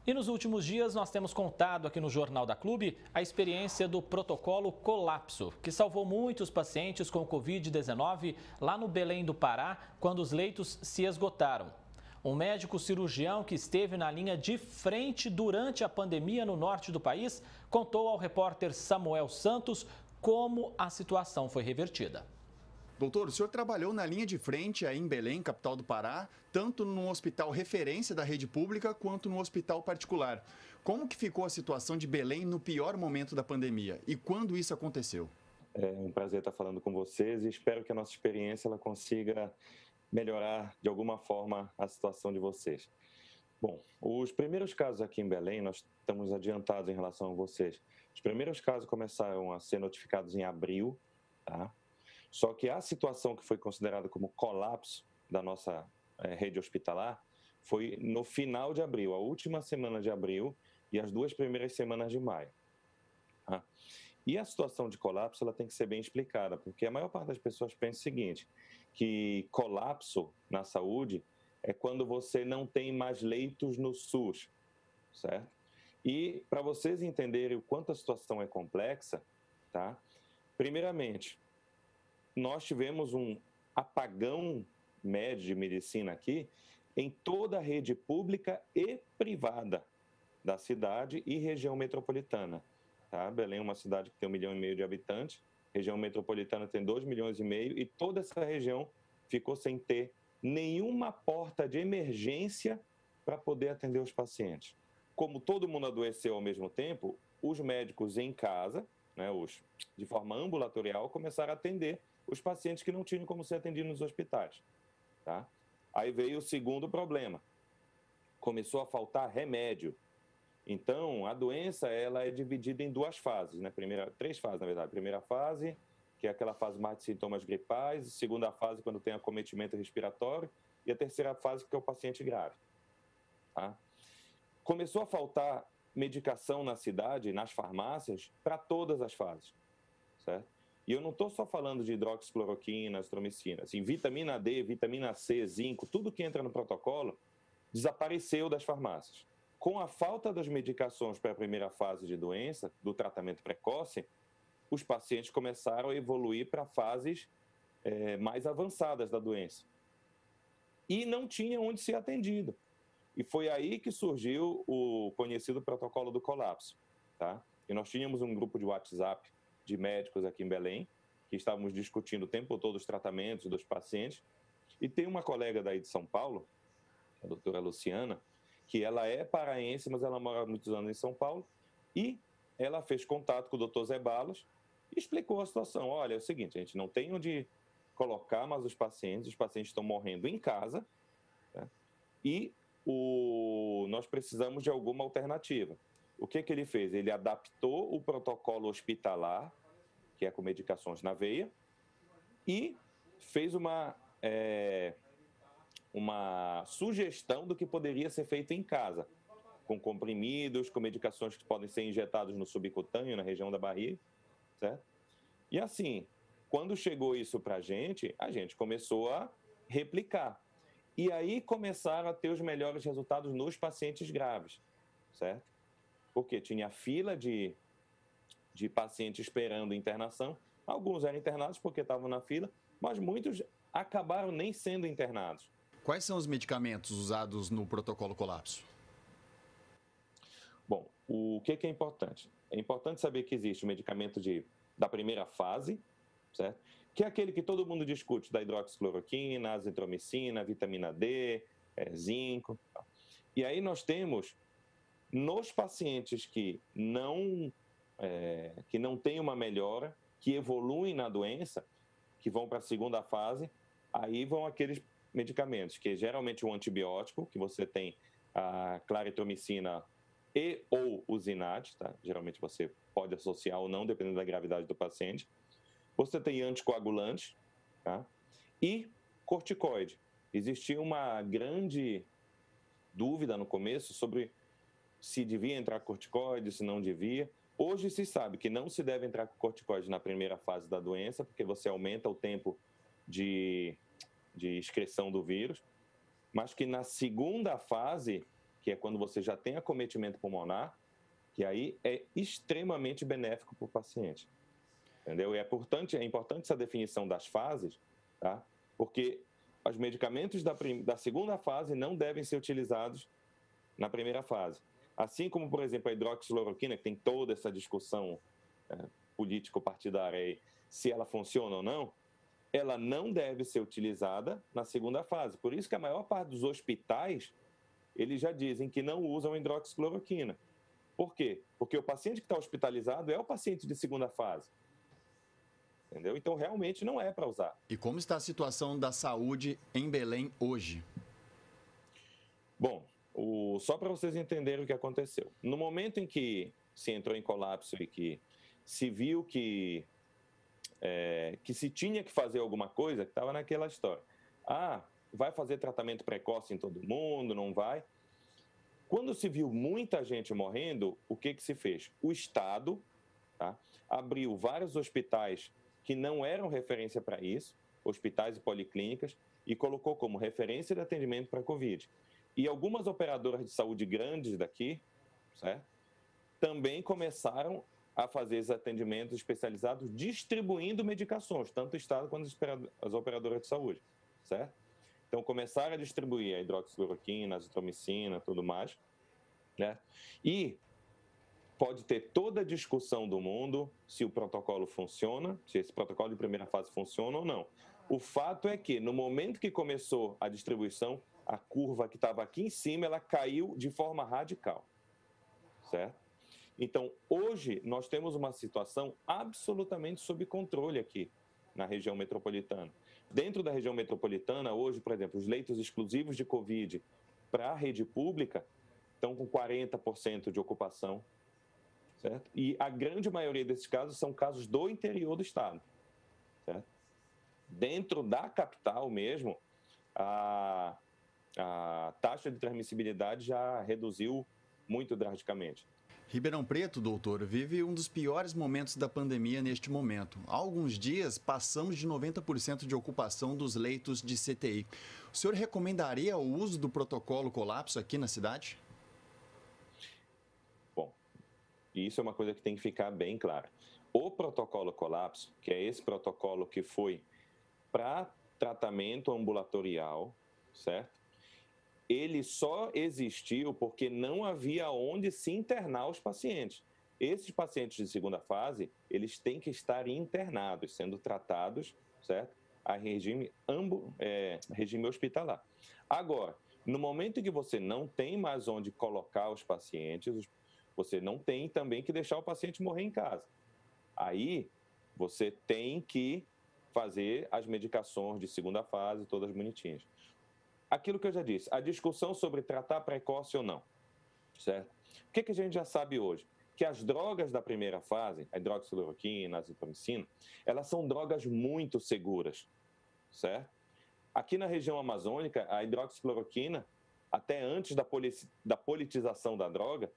E nos últimos dias nós temos contado aqui no Jornal da Clube a experiência do protocolo Colapso, que salvou muitos pacientes com Covid-19 lá no Belém do Pará, quando os leitos se esgotaram. Um médico cirurgião que esteve na linha de frente durante a pandemia no norte do país contou ao repórter Samuel Santos como a situação foi revertida. Doutor, o senhor trabalhou na linha de frente aí em Belém, capital do Pará, tanto no hospital referência da rede pública quanto no hospital particular. Como que ficou a situação de Belém no pior momento da pandemia e quando isso aconteceu? É um prazer estar falando com vocês e espero que a nossa experiência ela consiga melhorar de alguma forma a situação de vocês. Bom, os primeiros casos aqui em Belém, nós estamos adiantados em relação a vocês. Os primeiros casos começaram a ser notificados em abril, tá? Só que a situação que foi considerada como colapso da nossa rede hospitalar foi no final de abril, a última semana de abril e as 2 primeiras semanas de maio. Tá? E a situação de colapso ela tem que ser bem explicada, porque a maior parte das pessoas pensa o seguinte, que colapso na saúde é quando você não tem mais leitos no SUS, certo? E para vocês entenderem o quanto a situação é complexa, tá? Primeiramente, nós tivemos um apagão médio de medicina aqui em toda a rede pública e privada da cidade e região metropolitana. Tá? Belém é uma cidade que tem 1,5 milhão de habitantes, região metropolitana tem 2,5 milhões e toda essa região ficou sem ter nenhuma porta de emergência para poder atender os pacientes. Como todo mundo adoeceu ao mesmo tempo, os médicos em casa, né, de forma ambulatorial, começaram a atender os pacientes que não tinham como ser atendidos nos hospitais. Tá? Aí veio o segundo problema. Começou a faltar remédio. Então, a doença ela é dividida em 2 fases, né? 3 fases, na verdade. Primeira fase, que é aquela fase mais de sintomas gripais. Segunda fase, quando tem acometimento respiratório. E a terceira fase, que é o paciente grave. Tá? Começou a faltar medicação na cidade, nas farmácias, para todas as fases, certo? E eu não estou só falando de hidroxicloroquina, azitromicina. Assim, vitamina D, vitamina C, zinco, tudo que entra no protocolo desapareceu das farmácias. Com a falta das medicações para a primeira fase de doença, do tratamento precoce, os pacientes começaram a evoluir para fases mais avançadas da doença. E não tinha onde ser atendido. E foi aí que surgiu o conhecido protocolo do colapso. Tá? E nós tínhamos um grupo de WhatsApp de médicos aqui em Belém, que estávamos discutindo o tempo todo os tratamentos dos pacientes. E tem uma colega daí de São Paulo, a doutora Luciana, que ela é paraense, mas ela mora há muitos anos em São Paulo, e ela fez contato com o doutor Zé Balas e explicou a situação. Olha, é o seguinte, a gente não tem onde colocar mais os pacientes estão morrendo em casa, né? E nós precisamos de alguma alternativa. O que ele fez? Ele adaptou o protocolo hospitalar, que é com medicações na veia, e fez uma sugestão do que poderia ser feito em casa, com comprimidos, com medicações que podem ser injetados no subcutâneo, na região da barriga, certo? E assim, quando chegou isso para a gente começou a replicar. E aí começaram a ter os melhores resultados nos pacientes graves, certo? Porque tinha fila de pacientes esperando internação. Alguns eram internados porque estavam na fila, mas muitos acabaram nem sendo internados. Quais são os medicamentos usados no protocolo colapso? Bom, o que é importante? É importante saber que existe o medicamento da primeira fase, certo? Que é aquele que todo mundo discute, da hidroxicloroquina, azitromicina, vitamina D, zinco. E aí nós temos, nos pacientes que não têm uma melhora, que evoluem na doença, que vão para a segunda fase, aí vão aqueles medicamentos, que é geralmente um antibiótico, que você tem a claritromicina e ou usinate, tá? Geralmente você pode associar ou não, dependendo da gravidade do paciente. Você tem anticoagulante, tá? E corticoide. Existia uma grande dúvida no começo sobre se devia entrar corticoide, se não devia. Hoje se sabe que não se deve entrar com corticoide na primeira fase da doença, porque você aumenta o tempo de excreção do vírus, mas que na segunda fase que é quando você já tem acometimento pulmonar, que aí é extremamente benéfico para o paciente. Entendeu? E é importante essa definição das fases, tá? Porque os medicamentos da segunda fase não devem ser utilizados na primeira fase. Assim como, por exemplo, a hidroxicloroquina, que tem toda essa discussão político-partidária aí, se ela funciona ou não, ela não deve ser utilizada na segunda fase. Por isso que a maior parte dos hospitais, eles já dizem que não usam hidroxicloroquina. Por quê? Porque o paciente que está hospitalizado é o paciente de segunda fase. Entendeu? Então, realmente não é para usar. E como está a situação da saúde em Belém hoje? Bom, só para vocês entenderem o que aconteceu. No momento em que se entrou em colapso e que se viu que se tinha que fazer alguma coisa, que estava naquela história. Vai fazer tratamento precoce em todo mundo, não vai? Quando se viu muita gente morrendo, o que se fez? O Estado, tá, abriu vários hospitais que não eram referência para isso, hospitais e policlínicas, e colocou como referência de atendimento para a Covid. E algumas operadoras de saúde grandes daqui, certo, também começaram a fazer esses atendimentos especializados distribuindo medicações, tanto o Estado quanto as operadoras de saúde, certo? Então, começaram a distribuir a hidroxicloroquina, a azitromicina, tudo mais, né? E pode ter toda a discussão do mundo se o protocolo funciona, se esse protocolo de primeira fase funciona ou não. O fato é que, no momento que começou a distribuição, a curva que estava aqui em cima, ela caiu de forma radical, certo? Então, hoje, nós temos uma situação absolutamente sob controle aqui na região metropolitana. Dentro da região metropolitana, hoje, por exemplo, os leitos exclusivos de Covid para a rede pública estão com 40% de ocupação, certo? E a grande maioria desses casos são casos do interior do estado, certo? Dentro da capital mesmo, a taxa de transmissibilidade já reduziu muito drasticamente. Ribeirão Preto, doutor, vive um dos piores momentos da pandemia neste momento. Há alguns dias, passamos de 90% de ocupação dos leitos de CTI. O senhor recomendaria o uso do protocolo colapso aqui na cidade? Bom, isso é uma coisa que tem que ficar bem clara. O protocolo colapso, que é esse protocolo que foi para tratamento ambulatorial, certo? Ele só existiu porque não havia onde se internar os pacientes. Esses pacientes de segunda fase, eles têm que estar internados, sendo tratados, certo? A regime hospitalar. Agora, no momento em que você não tem mais onde colocar os pacientes, você não tem também que deixar o paciente morrer em casa. Aí, você tem que fazer as medicações de segunda fase, todas bonitinhas. Aquilo que eu já disse, a discussão sobre tratar precoce ou não, certo? O que a gente já sabe hoje? Que as drogas da primeira fase, a hidroxicloroquina, a azitromicina, elas são drogas muito seguras, certo? Aqui na região amazônica, a hidroxicloroquina, até antes da politização da droga,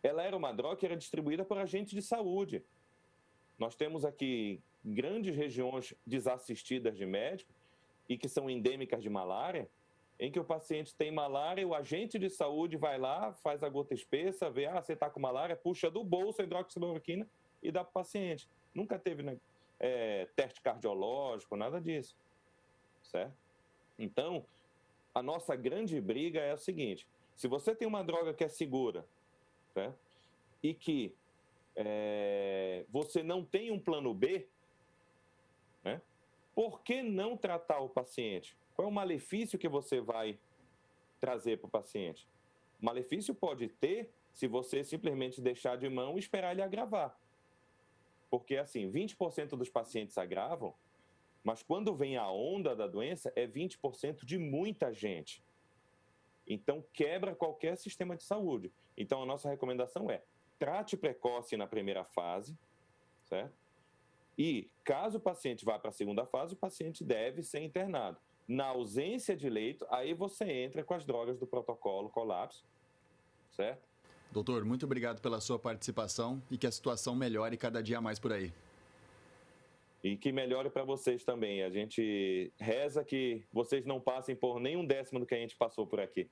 ela era uma droga que era distribuída por agentes de saúde. Nós temos aqui grandes regiões desassistidas de médicos e que são endêmicas de malária, em que o paciente tem malária, o agente de saúde vai lá, faz a gota espessa, vê, você está com malária, puxa do bolso a hidroxicloroquina e dá para o paciente. Nunca teve, né, teste cardiológico, nada disso, certo? Então, a nossa grande briga é o seguinte, se você tem uma droga que é segura, certo? E que você não tem um plano B, né? Por que não tratar o paciente? Qual é o malefício que você vai trazer para o paciente? O malefício pode ter se você simplesmente deixar de mão e esperar ele agravar. Porque, assim, 20% dos pacientes agravam, mas quando vem a onda da doença, é 20% de muita gente. Então, quebra qualquer sistema de saúde. Então, a nossa recomendação é trate precoce na primeira fase, certo? E, caso o paciente vá para a segunda fase, o paciente deve ser internado. Na ausência de leito, aí você entra com as drogas do protocolo colapso, certo? Doutor, muito obrigado pela sua participação e que a situação melhore cada dia mais por aí. E que melhore para vocês também. A gente reza que vocês não passem por nenhum décimo do que a gente passou por aqui.